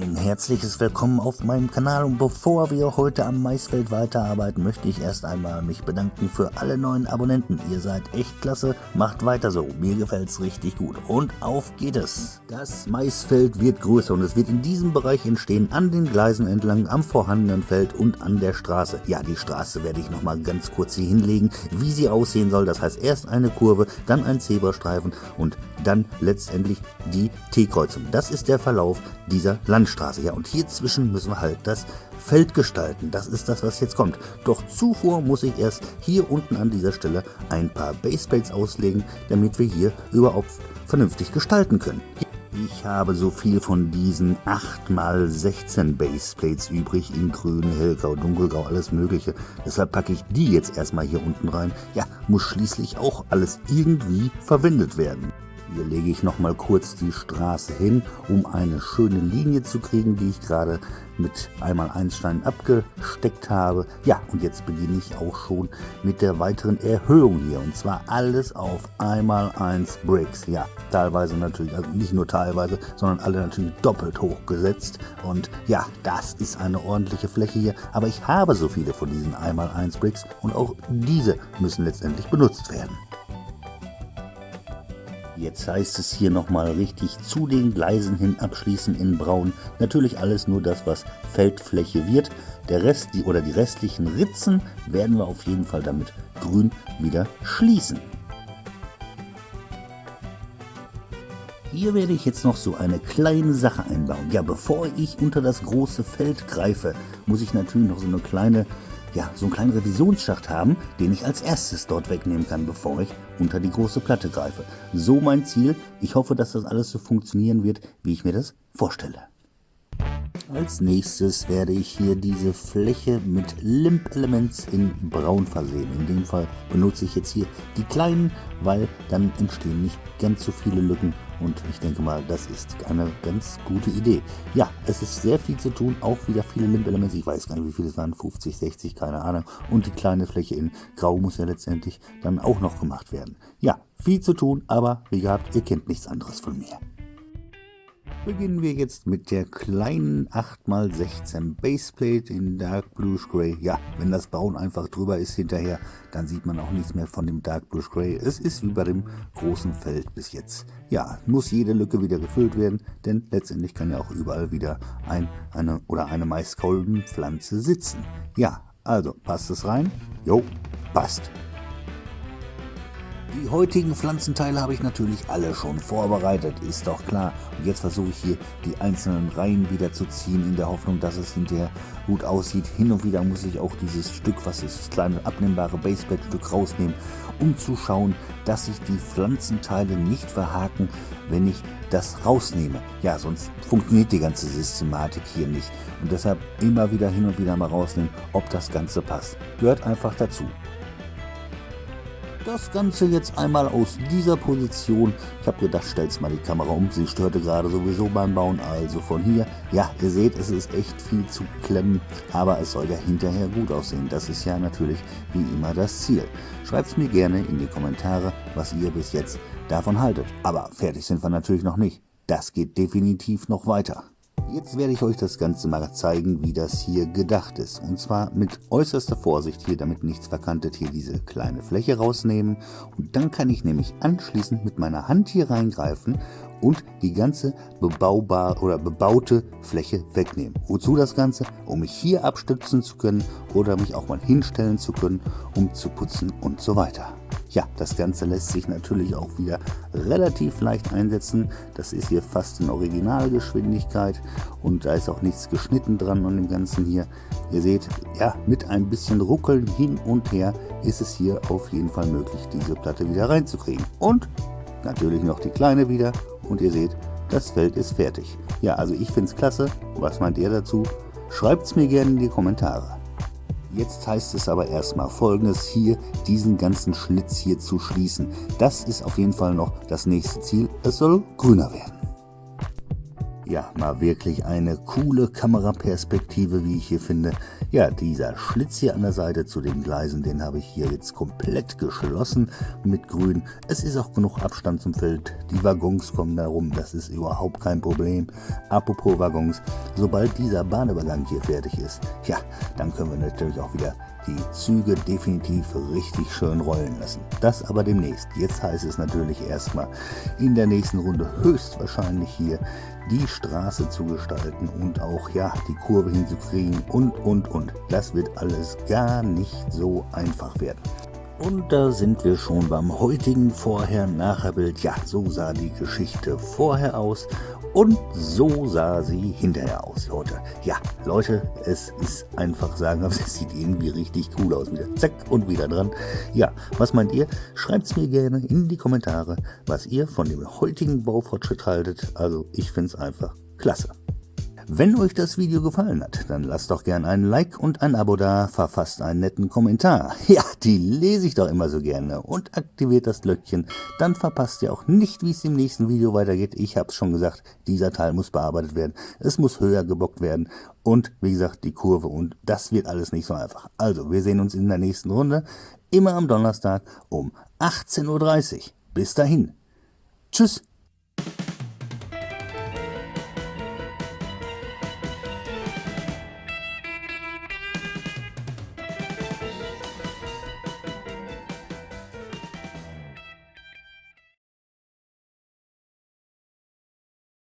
Ein herzliches Willkommen auf meinem Kanal, und bevor wir heute am Maisfeld weiterarbeiten, möchte ich erst einmal mich bedanken für alle neuen Abonnenten. Ihr seid echt klasse, macht weiter so, mir gefällt's richtig gut und auf geht es. Das Maisfeld wird größer und es wird in diesem Bereich entstehen, an den Gleisen entlang, am vorhandenen Feld und an der Straße. Ja, die Straße werde ich nochmal ganz kurz hier hinlegen, wie sie aussehen soll. Das heißt erst eine Kurve, dann ein Zebrastreifen und dann letztendlich die T-Kreuzung. Das ist der Verlauf dieser Landstraße. Ja, und hier zwischen müssen wir halt das Feld gestalten. Das ist das, was jetzt kommt. Doch zuvor muss ich erst hier unten an dieser Stelle ein paar Baseplates auslegen, damit wir hier überhaupt vernünftig gestalten können. Ich habe so viel von diesen 8x16 Baseplates übrig, in grün, hellgrau, dunkelgrau, alles mögliche. Deshalb packe ich die jetzt erstmal hier unten rein. Ja, muss schließlich auch alles irgendwie verwendet werden. Hier lege ich nochmal kurz die Straße hin, um eine schöne Linie zu kriegen, die ich gerade mit 1x1 Steinen abgesteckt habe. Ja, und jetzt beginne ich auch schon mit der weiteren Erhöhung hier. Und zwar alles auf 1x1 Bricks. Ja, teilweise natürlich, also nicht nur teilweise, sondern alle natürlich doppelt hochgesetzt. Und ja, das ist eine ordentliche Fläche hier. Aber ich habe so viele von diesen 1x1 Bricks und auch diese müssen letztendlich benutzt werden. Jetzt heißt es hier nochmal richtig zu den Gleisen hin abschließen in braun. Natürlich alles nur das, was Feldfläche wird. Der Rest, die restlichen Ritzen werden wir auf jeden Fall damit grün wieder schließen. Hier werde ich jetzt noch so eine kleine Sache einbauen. Ja, bevor ich unter das große Feld greife, muss ich natürlich noch so einen kleinen Revisionsschacht haben, den ich als erstes dort wegnehmen kann, bevor ich unter die große Platte greife. So mein Ziel. Ich hoffe, dass das alles so funktionieren wird, wie ich mir das vorstelle. Als nächstes werde ich hier diese Fläche mit Limp Elements in braun versehen. In dem Fall benutze ich jetzt hier die kleinen, weil dann entstehen nicht ganz so viele Lücken und ich denke mal, das ist eine ganz gute Idee. Ja, es ist sehr viel zu tun, auch wieder viele Limp Elements. Ich weiß gar nicht, wie viele es waren, 50, 60, keine Ahnung. Und die kleine Fläche in grau muss ja letztendlich dann auch noch gemacht werden. Ja, viel zu tun, aber wie gehabt, ihr kennt nichts anderes von mir. Beginnen wir jetzt mit der kleinen 8x16 Baseplate in Dark Bluish Gray. Ja, wenn das Braun einfach drüber ist hinterher, dann sieht man auch nichts mehr von dem Dark Bluish Gray. Es ist wie bei dem großen Feld bis jetzt. Ja, muss jede Lücke wieder gefüllt werden, denn letztendlich kann ja auch überall wieder eine Maiskolbenpflanze sitzen. Ja, also passt es rein? Jo, passt. Die heutigen Pflanzenteile habe ich natürlich alle schon vorbereitet, ist doch klar. Und jetzt versuche ich hier die einzelnen Reihen wieder zu ziehen, in der Hoffnung, dass es hinterher gut aussieht. Hin und wieder muss ich auch dieses Stück, was ist das kleine abnehmbare Baseplate-Stück rausnehmen, um zu schauen, dass sich die Pflanzenteile nicht verhaken, wenn ich das rausnehme. Ja, sonst funktioniert die ganze Systematik hier nicht. Und deshalb immer wieder hin und wieder mal rausnehmen, ob das Ganze passt. Gehört einfach dazu. Das Ganze jetzt einmal aus dieser Position. Ich habe gedacht, stell's mal die Kamera um. Sie störte gerade sowieso beim Bauen, also von hier. Ja, ihr seht, es ist echt viel zu klemmen, aber es soll ja hinterher gut aussehen. Das ist ja natürlich wie immer das Ziel. Schreibt's mir gerne in die Kommentare, was ihr bis jetzt davon haltet. Aber fertig sind wir natürlich noch nicht. Das geht definitiv noch weiter. Jetzt werde ich euch das Ganze mal zeigen, wie das hier gedacht ist. Und zwar mit äußerster Vorsicht hier, damit nichts verkantet, hier diese kleine Fläche rausnehmen. Und dann kann ich nämlich anschließend mit meiner Hand hier reingreifen und die ganze bebaute Fläche wegnehmen. Wozu das Ganze? Um mich hier abstützen zu können oder mich auch mal hinstellen zu können, um zu putzen und so weiter. Ja, das Ganze lässt sich natürlich auch wieder relativ leicht einsetzen. Das ist hier fast in Originalgeschwindigkeit und da ist auch nichts geschnitten dran an dem Ganzen hier. Ihr seht, ja, mit ein bisschen Ruckeln hin und her ist es hier auf jeden Fall möglich, diese Platte wieder reinzukriegen. Und natürlich noch die kleine wieder und ihr seht, das Feld ist fertig. Ja, also ich finde es klasse. Was meint ihr dazu? Schreibt es mir gerne in die Kommentare. Jetzt heißt es aber erstmal Folgendes, hier diesen ganzen Schlitz hier zu schließen. Das ist auf jeden Fall noch das nächste Ziel. Es soll grüner werden. Ja, mal wirklich eine coole Kameraperspektive, wie ich hier finde. Ja, dieser Schlitz hier an der Seite zu den Gleisen, den habe ich hier jetzt komplett geschlossen mit Grün. Es ist auch genug Abstand zum Feld. Die Waggons kommen da rum, das ist überhaupt kein Problem. Apropos Waggons, sobald dieser Bahnübergang hier fertig ist, ja, dann können wir natürlich auch wieder die Züge definitiv richtig schön rollen lassen. Das aber demnächst. Jetzt heißt es natürlich erstmal in der nächsten Runde höchstwahrscheinlich hier die Straße zu gestalten und auch ja die Kurve hinzukriegen und. Das wird alles gar nicht so einfach werden. Und da sind wir schon beim heutigen Vorher-Nachher-Bild. Ja, so sah die Geschichte vorher aus und so sah sie hinterher aus heute. Ja, Leute, es ist einfach sagenhaft, es sieht irgendwie richtig cool aus. Wieder zack und wieder dran. Ja, was meint ihr? Schreibt es mir gerne in die Kommentare, was ihr von dem heutigen Baufortschritt haltet. Also ich finde es einfach klasse. Wenn euch das Video gefallen hat, dann lasst doch gern ein Like und ein Abo da, verfasst einen netten Kommentar. Ja, die lese ich doch immer so gerne und aktiviert das Glöckchen, dann verpasst ihr auch nicht, wie es im nächsten Video weitergeht. Ich habe es schon gesagt, dieser Teil muss bearbeitet werden, es muss höher gebockt werden und wie gesagt die Kurve und das wird alles nicht so einfach. Also, wir sehen uns in der nächsten Runde, immer am Donnerstag um 18:30 Uhr. Bis dahin. Tschüss.